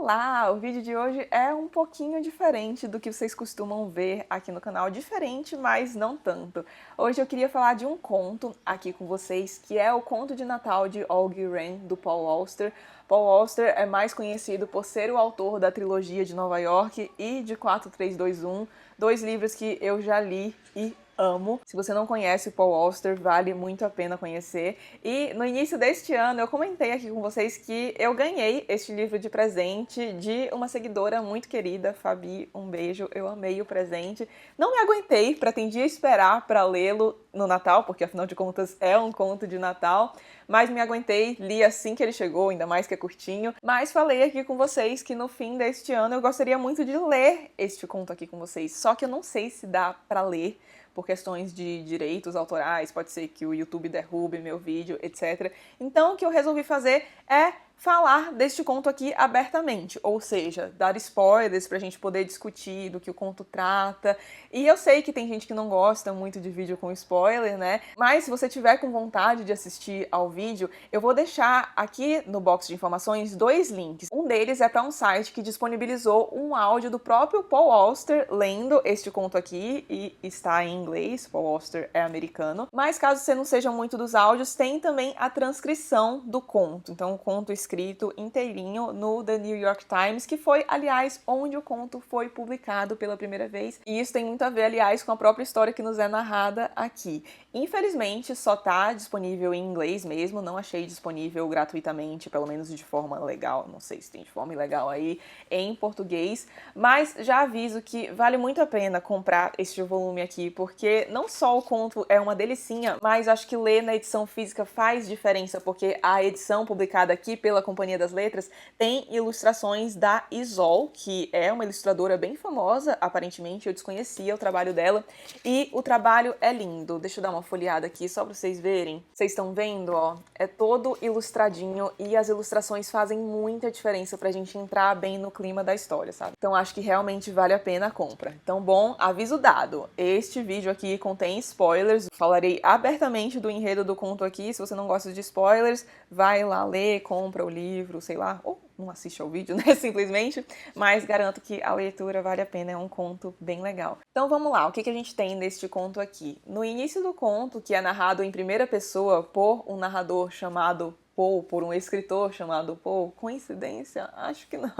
Olá! O vídeo de hoje é um pouquinho diferente do que vocês costumam ver aqui no canal. Diferente, mas não tanto. Hoje eu queria falar de um conto aqui com vocês, que é o Conto de Natal de Auggie Wren, do Paul Auster. Paul Auster é mais conhecido por ser o autor da trilogia de Nova York e de 4321, dois livros que eu já li e amo. Se você não conhece o Paul Auster, vale muito a pena conhecer. E no início deste ano eu comentei aqui com vocês que eu ganhei este livro de presente de uma seguidora muito querida, Fabi, um beijo, eu amei o presente. Não me aguentei, pretendia esperar para lê-lo no Natal, porque afinal de contas é um conto de Natal, mas me aguentei, li assim que ele chegou, ainda mais que é curtinho. Mas falei aqui com vocês que no fim deste ano eu gostaria muito de ler este conto aqui com vocês, só que eu não sei se dá para ler por questões de direitos autorais, pode ser que o YouTube derrube meu vídeo, etc. Então o que eu resolvi fazer é falar deste conto aqui abertamente, ou seja, dar spoilers pra gente poder discutir do que o conto trata. E eu sei que tem gente que não gosta muito de vídeo com spoiler, né? Mas se você tiver com vontade de assistir ao vídeo, eu vou deixar aqui no box de informações dois links. Um deles é para um site que disponibilizou um áudio do próprio Paul Auster lendo este conto aqui, e está em inglês, Paul Auster é americano. Mas caso você não seja muito dos áudios, tem também a transcrição do conto. Então o conto escrito inteirinho no The New York Times, que foi, aliás, onde o conto foi publicado pela primeira vez. E isso tem muito a ver, aliás, com a própria história que nos é narrada aqui. Infelizmente, só tá disponível em inglês mesmo, não achei disponível gratuitamente, pelo menos de forma legal, não sei se tem de forma ilegal aí, em português, mas já aviso que vale muito a pena comprar este volume aqui, porque não só o conto é uma delicinha, mas acho que ler na edição física faz diferença, porque a edição publicada aqui pela Companhia das Letras tem ilustrações da Isol, que é uma ilustradora bem famosa, aparentemente, eu desconhecia o trabalho dela, e o trabalho é lindo. Deixa eu dar uma folheada aqui só pra vocês verem. Vocês estão vendo, ó? É todo ilustradinho e as ilustrações fazem muita diferença pra gente entrar bem no clima da história, sabe? Então acho que realmente vale a pena a compra. Então, bom, aviso dado. Este vídeo aqui contém spoilers. Falarei abertamente do enredo do conto aqui. Se você não gosta de spoilers, vai lá ler, compra o livro, sei lá, ou não assiste ao vídeo, né, simplesmente, mas garanto que a leitura vale a pena, é um conto bem legal. Então vamos lá, o que a gente tem neste conto aqui? No início do conto, que é narrado em primeira pessoa por um narrador chamado Paul, por um escritor chamado Paul. Coincidência? Acho que não.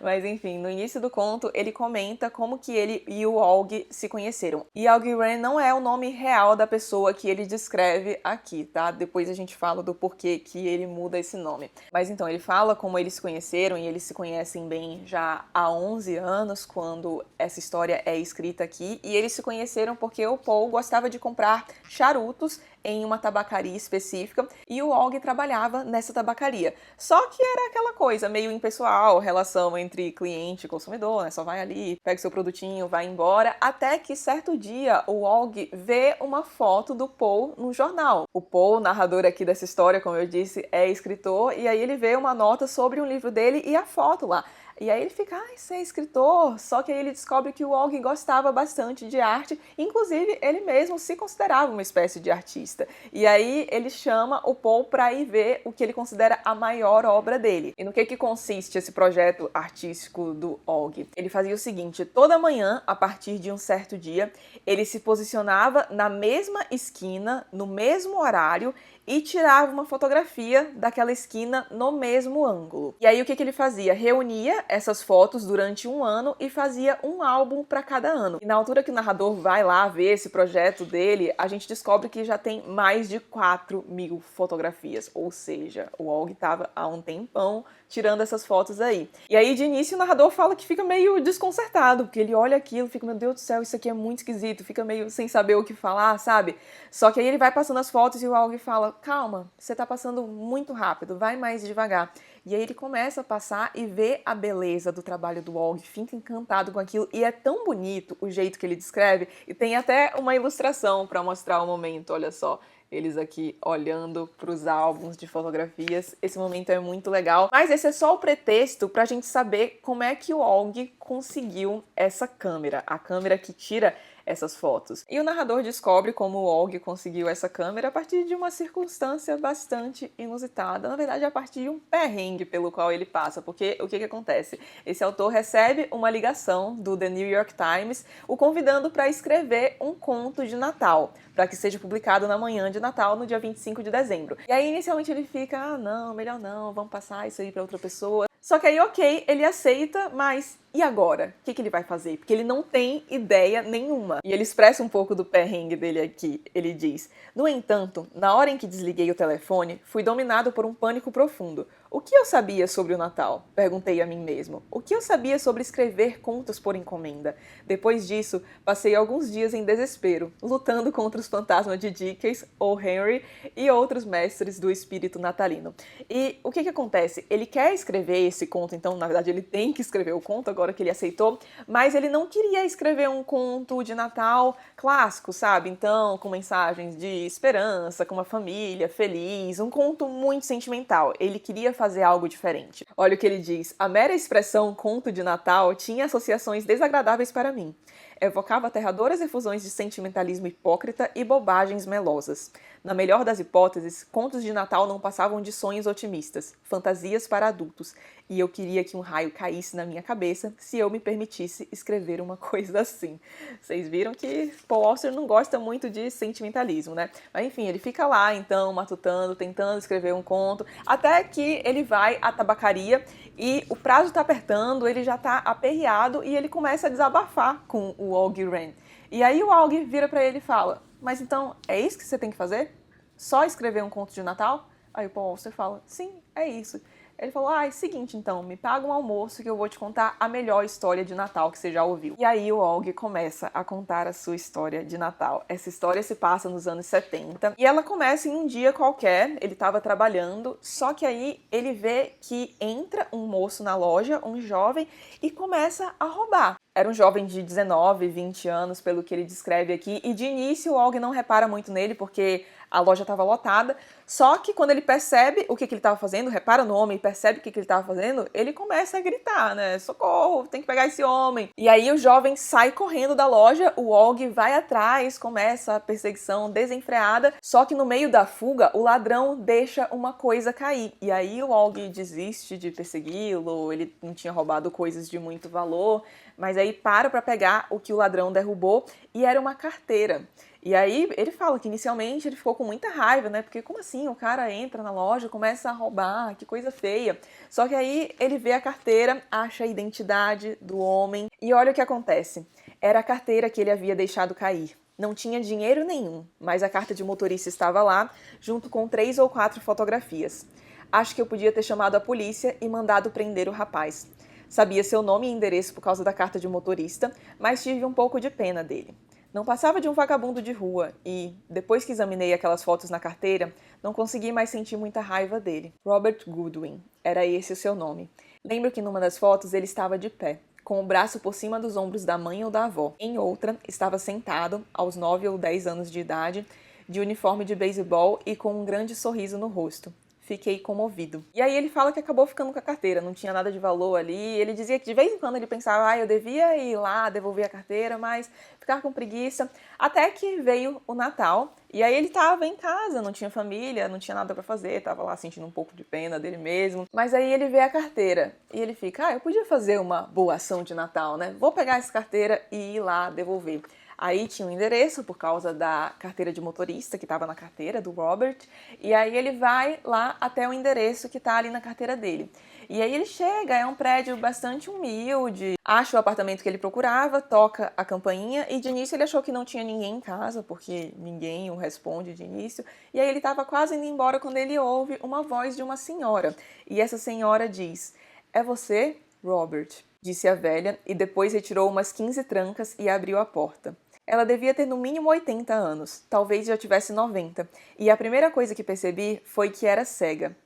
Mas enfim, no início do conto ele comenta como que ele e o Auggie se conheceram. E Auggie Wren não é o nome real da pessoa que ele descreve aqui, tá? Depois a gente fala do porquê que ele muda esse nome. Mas então, ele fala como eles se conheceram, e eles se conhecem bem já há 11 anos, quando essa história é escrita aqui. E eles se conheceram porque o Paul gostava de comprar charutos em uma tabacaria específica, e o Auggie trabalhava nessa tabacaria. Só que era aquela coisa meio impessoal, relação entre cliente e consumidor, né? Só vai ali, pega seu produtinho, vai embora, até que certo dia o Auggie vê uma foto do Paul no jornal. O Paul, narrador aqui dessa história, como eu disse, é escritor, e aí ele vê uma nota sobre um livro dele e a foto lá. E aí ele fica, você é escritor? Só que aí ele descobre que o Auggie gostava bastante de arte, inclusive ele mesmo se considerava uma espécie de artista. E aí ele chama o Paul para ir ver o que ele considera a maior obra dele. E no que consiste esse projeto artístico do Auggie? Ele fazia o seguinte, toda manhã, a partir de um certo dia, ele se posicionava na mesma esquina, no mesmo horário, e tirava uma fotografia daquela esquina no mesmo ângulo. E aí o que ele fazia? Reunia essas fotos durante um ano e fazia um álbum para cada ano. E na altura que o narrador vai lá ver esse projeto dele, a gente descobre que já tem mais de 4.000 fotografias. Ou seja, o Auggie estava há um tempão tirando essas fotos aí. E aí de início o narrador fala que fica meio desconcertado, porque ele olha aquilo e fica, meu Deus do céu, isso aqui é muito esquisito, fica meio sem saber o que falar, sabe? Só que aí ele vai passando as fotos e o Auggie fala, calma, você tá passando muito rápido, vai mais devagar. E aí ele começa a passar e vê a beleza do trabalho do Auggie, fica encantado com aquilo, e é tão bonito o jeito que ele descreve, e tem até uma ilustração para mostrar o momento, olha só. Eles aqui olhando para os álbuns de fotografias. Esse momento é muito legal. Mas esse é só o pretexto para a gente saber como é que o Auggie conseguiu essa câmera. A câmera que tira essas fotos. E o narrador descobre como o Og conseguiu essa câmera a partir de uma circunstância bastante inusitada, na verdade a partir de um perrengue pelo qual ele passa, porque o que acontece? Esse autor recebe uma ligação do The New York Times, o convidando para escrever um conto de Natal, para que seja publicado na manhã de Natal, no dia 25 de dezembro. E aí inicialmente ele fica, não, melhor não, vamos passar isso aí para outra pessoa. Só que aí, ok, ele aceita, mas e agora? O que ele vai fazer? Porque ele não tem ideia nenhuma. E ele expressa um pouco do perrengue dele aqui. Ele diz: no entanto, na hora em que desliguei o telefone, fui dominado por um pânico profundo. O que eu sabia sobre o Natal? Perguntei a mim mesmo. O que eu sabia sobre escrever contos por encomenda? Depois disso, passei alguns dias em desespero, lutando contra os fantasmas de Dickens, ou Henry e outros mestres do espírito natalino. E o que acontece? Ele quer escrever esse conto, então, na verdade, ele tem que escrever o conto agora que ele aceitou, mas ele não queria escrever um conto de Natal clássico, sabe? Então, com mensagens de esperança, com uma família feliz, um conto muito sentimental. Ele queria fazer algo diferente. Olha o que ele diz: a mera expressão conto de Natal tinha associações desagradáveis para mim. Evocava aterradoras efusões de sentimentalismo hipócrita e bobagens melosas. Na melhor das hipóteses, contos de Natal não passavam de sonhos otimistas, fantasias para adultos, e eu queria que um raio caísse na minha cabeça se eu me permitisse escrever uma coisa assim. Vocês viram que Paul Auster não gosta muito de sentimentalismo, né? Mas enfim, ele fica lá, então, matutando, tentando escrever um conto, até que ele vai à tabacaria e o prazo tá apertando, ele já tá aperreado e ele começa a desabafar com o Og Wren. E aí o Og vira pra ele e fala: mas então, é isso que você tem que fazer? Só escrever um conto de Natal? Aí o Paul Auster fala: sim, é isso. Ele falou: é seguinte então, me paga um almoço que eu vou te contar a melhor história de Natal que você já ouviu. E aí o Og começa a contar a sua história de Natal. Essa história se passa nos anos 70 e ela começa em um dia qualquer, ele estava trabalhando, só que aí ele vê que entra um moço na loja, um jovem, e começa a roubar. Era um jovem de 19, 20 anos, pelo que ele descreve aqui, e de início o Og não repara muito nele, porque a loja estava lotada, só que quando ele percebe o que ele estava fazendo, repara no homem e percebe o que ele estava fazendo, ele começa a gritar, né? Socorro, tem que pegar esse homem. E aí o jovem sai correndo da loja, o Og vai atrás, começa a perseguição desenfreada, só que no meio da fuga, o ladrão deixa uma coisa cair. E aí o Og desiste de persegui-lo, ele não tinha roubado coisas de muito valor, mas aí para pegar o que o ladrão derrubou e era uma carteira. E aí ele fala que inicialmente ele ficou com muita raiva, né? Porque como assim? O cara entra na loja, começa a roubar, que coisa feia. Só que aí ele vê a carteira, acha a identidade do homem e olha o que acontece. Era a carteira que ele havia deixado cair. Não tinha dinheiro nenhum, mas a carta de motorista estava lá, junto com 3 ou 4 fotografias. Acho que eu podia ter chamado a polícia e mandado prender o rapaz. Sabia seu nome e endereço por causa da carta de motorista, mas tive um pouco de pena dele. Não passava de um vagabundo de rua e, depois que examinei aquelas fotos na carteira, não consegui mais sentir muita raiva dele. Robert Goodwin, era esse o seu nome. Lembro que numa das fotos ele estava de pé, com o braço por cima dos ombros da mãe ou da avó. Em outra, estava sentado, aos 9 ou 10 anos de idade, de uniforme de beisebol e com um grande sorriso no rosto. Fiquei comovido. E aí ele fala que acabou ficando com a carteira, não tinha nada de valor ali. Ele dizia que de vez em quando ele pensava, eu devia ir lá devolver a carteira, mas ficar com preguiça. Até que veio o Natal, e aí ele tava em casa, não tinha família, não tinha nada pra fazer, tava lá sentindo um pouco de pena dele mesmo. Mas aí ele vê a carteira, e ele fica, eu podia fazer uma boa ação de Natal, né? Vou pegar essa carteira e ir lá devolver. Aí tinha um endereço por causa da carteira de motorista que estava na carteira do Robert, e aí ele vai lá até o endereço que está ali na carteira dele. E aí ele chega, é um prédio bastante humilde, acha o apartamento que ele procurava, toca a campainha e de início ele achou que não tinha ninguém em casa, porque ninguém o responde de início, e aí ele estava quase indo embora quando ele ouve uma voz de uma senhora, e essa senhora diz, é você, Robert? Disse a velha, e depois retirou umas 15 trancas e abriu a porta. Ela devia ter no mínimo 80 anos, talvez já tivesse 90, e a primeira coisa que percebi foi que era cega.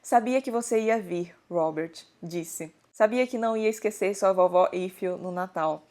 Sabia que você ia vir, Robert, disse. Sabia que não ia esquecer sua vovó Ethel no Natal.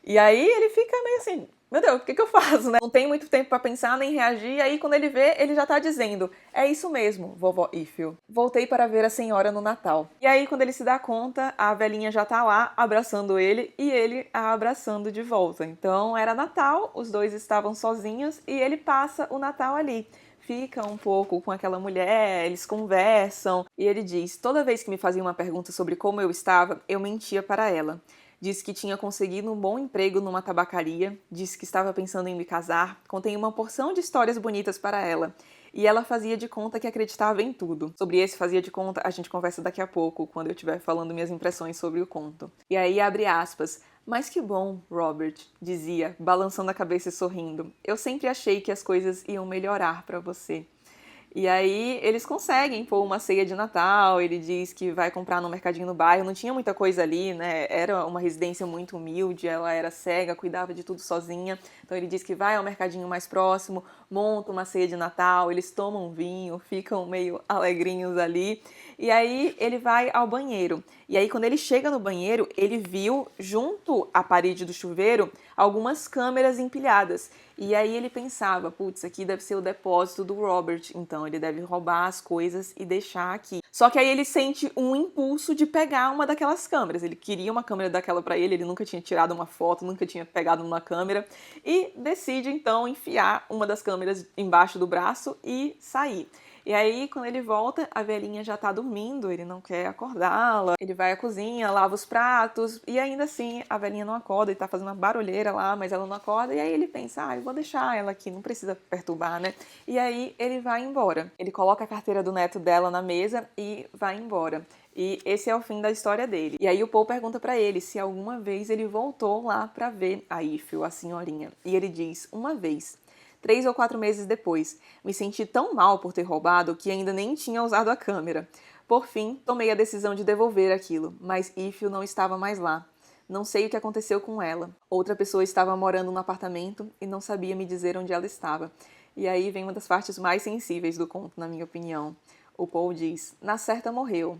E aí ele fica meio assim, meu Deus, o que eu faço, né? Não tem muito tempo pra pensar nem reagir, e aí quando ele vê, ele já tá dizendo: é isso mesmo, vovó Ifil. Voltei para ver a senhora no Natal. E aí quando ele se dá conta, a velhinha já tá lá abraçando ele e ele a abraçando de volta. Então era Natal, os dois estavam sozinhos e ele passa o Natal ali. Fica um pouco com aquela mulher, eles conversam e ele diz: toda vez que me fazia uma pergunta sobre como eu estava, eu mentia para ela. Disse que tinha conseguido um bom emprego numa tabacaria, disse que estava pensando em me casar, contei uma porção de histórias bonitas para ela. E ela fazia de conta que acreditava em tudo. Sobre esse fazia de conta, a gente conversa daqui a pouco, quando eu estiver falando minhas impressões sobre o conto. E aí abre aspas. Mas que bom, Robert, dizia, balançando a cabeça e sorrindo. Eu sempre achei que as coisas iam melhorar para você. E aí eles conseguem pôr uma ceia de Natal, ele diz que vai comprar no mercadinho no bairro, não tinha muita coisa ali, né? Era uma residência muito humilde, ela era cega, cuidava de tudo sozinha. Então ele diz que vai ao mercadinho mais próximo, monta uma ceia de Natal, eles tomam vinho, ficam meio alegrinhos ali. E aí ele vai ao banheiro. E aí quando ele chega no banheiro, ele viu junto à parede do chuveiro algumas câmeras empilhadas. E aí ele pensava, putz, aqui deve ser o depósito do Robert, então ele deve roubar as coisas e deixar aqui. Só que aí ele sente um impulso de pegar uma daquelas câmeras. Ele queria uma câmera daquela para ele nunca tinha tirado uma foto, nunca tinha pegado uma câmera e decide então enfiar uma das câmeras embaixo do braço e sair. E aí, quando ele volta, a velhinha já tá dormindo, ele não quer acordá-la. Ele vai à cozinha, lava os pratos, e ainda assim a velhinha não acorda, ele tá fazendo uma barulheira lá, mas ela não acorda. E aí ele pensa, eu vou deixar ela aqui, não precisa perturbar, né? E aí ele vai embora. Ele coloca a carteira do neto dela na mesa e vai embora. E esse é o fim da história dele. E aí o Paul pergunta pra ele se alguma vez ele voltou lá pra ver a Ifil, a senhorinha. E ele diz, uma vez. 3 ou 4 meses depois, me senti tão mal por ter roubado que ainda nem tinha usado a câmera. Por fim, tomei a decisão de devolver aquilo, mas Ifil não estava mais lá. Não sei o que aconteceu com ela. Outra pessoa estava morando no apartamento e não sabia me dizer onde ela estava. E aí vem uma das partes mais sensíveis do conto, na minha opinião. O Paul diz, na certa morreu.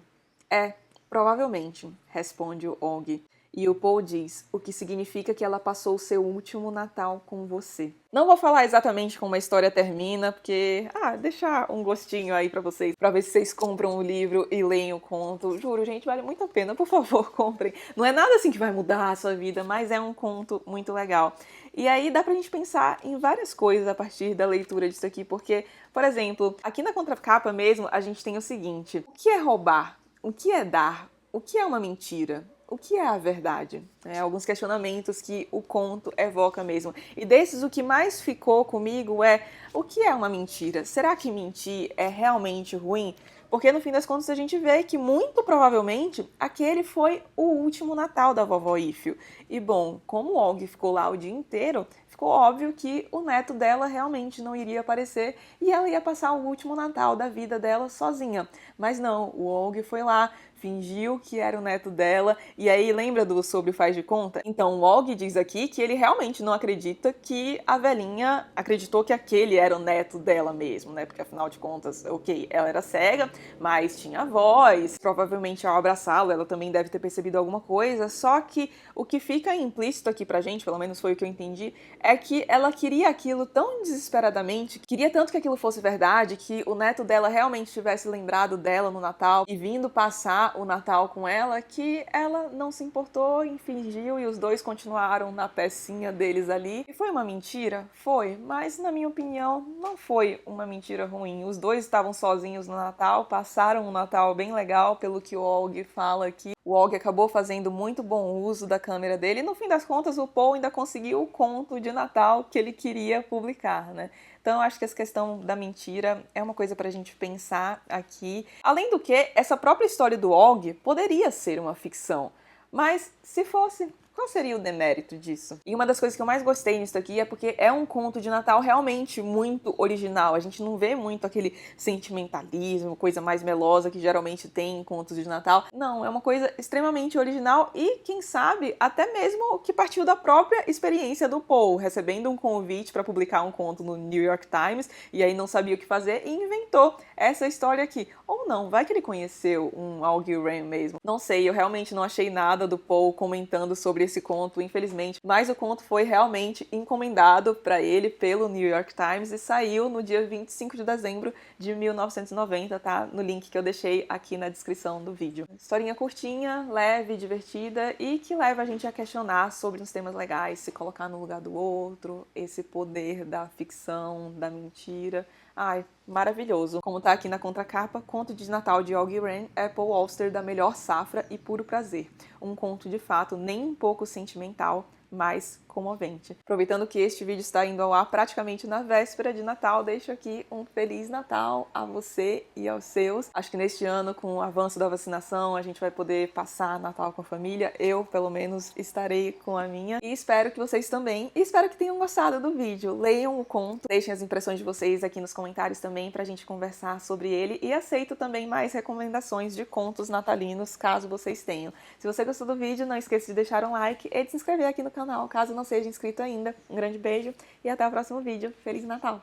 Provavelmente, responde o Og. E o Paul diz, o que significa que ela passou o seu último Natal com você. Não vou falar exatamente como a história termina, porque, deixar um gostinho aí pra vocês, pra ver se vocês compram o livro e leem o conto. Juro, gente, vale muito a pena, por favor, comprem. Não é nada assim que vai mudar a sua vida, mas é um conto muito legal. E aí dá pra gente pensar em várias coisas a partir da leitura disso aqui, porque, por exemplo, aqui na contracapa mesmo, a gente tem o seguinte, o que é roubar? O que é dar? O que é uma mentira? O que é a verdade? Alguns questionamentos que o conto evoca mesmo. E desses, o que mais ficou comigo é: o que é uma mentira? Será que mentir é realmente ruim? Porque no fim das contas a gente vê que muito provavelmente aquele foi o último Natal da vovó Ifil. E bom, como o Og ficou lá o dia inteiro, ficou óbvio que o neto dela realmente não iria aparecer e ela ia passar o último Natal da vida dela sozinha. Mas não, o Og foi lá, fingiu que era o neto dela, e aí lembra do sobre o faz de conta? Então o Og diz aqui que ele realmente não acredita que a velhinha acreditou que aquele era o neto dela mesmo, né? Porque afinal de contas, ok, ela era cega, mas tinha voz, provavelmente ao abraçá-lo ela também deve ter percebido alguma coisa, só que o que fica implícito aqui pra gente, pelo menos foi o que eu entendi, é que ela queria aquilo tão desesperadamente, queria tanto que aquilo fosse verdade, que o neto dela realmente tivesse lembrado dela no Natal e vindo passar o Natal com ela, que ela não se importou e fingiu e os dois continuaram na pecinha deles ali. E foi uma mentira? Foi, mas na minha opinião não foi uma mentira ruim. Os dois estavam sozinhos no Natal, passaram um Natal bem legal, pelo que o Og fala aqui. O Og acabou fazendo muito bom uso da câmera dele e no fim das contas o Paul ainda conseguiu o conto de Natal que ele queria publicar, né? Então, acho que essa questão da mentira é uma coisa pra gente pensar aqui. Além do que, essa própria história do Og poderia ser uma ficção. Mas, se fosse, qual seria o demérito disso? E uma das coisas que eu mais gostei nisso aqui é porque é um conto de Natal realmente muito original. A gente não vê muito aquele sentimentalismo, coisa mais melosa que geralmente tem em contos de Natal. Não, é uma coisa extremamente original e, quem sabe, até mesmo que partiu da própria experiência do Paul, recebendo um convite para publicar um conto no New York Times e aí não sabia o que fazer e inventou essa história aqui. Ou não, vai que ele conheceu um Og Wren mesmo. Não sei, eu realmente não achei nada do Paul comentando sobre esse conto, infelizmente, mas o conto foi realmente encomendado para ele pelo New York Times e saiu no dia 25 de dezembro de 1990, tá? No link que eu deixei aqui na descrição do vídeo. Historinha curtinha, leve, divertida e que leva a gente a questionar sobre uns temas legais, se colocar no lugar do outro, esse poder da ficção, da mentira. Ai, maravilhoso. Como tá aqui na contracapa, Conto de Natal de Auggie Wren, Apple Auster da melhor safra e puro prazer. Um conto de fato nem um pouco sentimental, mas comovente. Aproveitando que este vídeo está indo ao ar praticamente na véspera de Natal, deixo aqui um Feliz Natal a você e aos seus. Acho que neste ano, com o avanço da vacinação, a gente vai poder passar Natal com a família. Eu, pelo menos, estarei com a minha. E espero que vocês também. E espero que tenham gostado do vídeo. Leiam o conto, deixem as impressões de vocês aqui nos comentários também pra gente conversar sobre ele. E aceito também mais recomendações de contos natalinos, caso vocês tenham. Se você gostou do vídeo, não esqueça de deixar um like e de se inscrever aqui no canal, caso não seja inscrito ainda. Um grande beijo e até o próximo vídeo. Feliz Natal!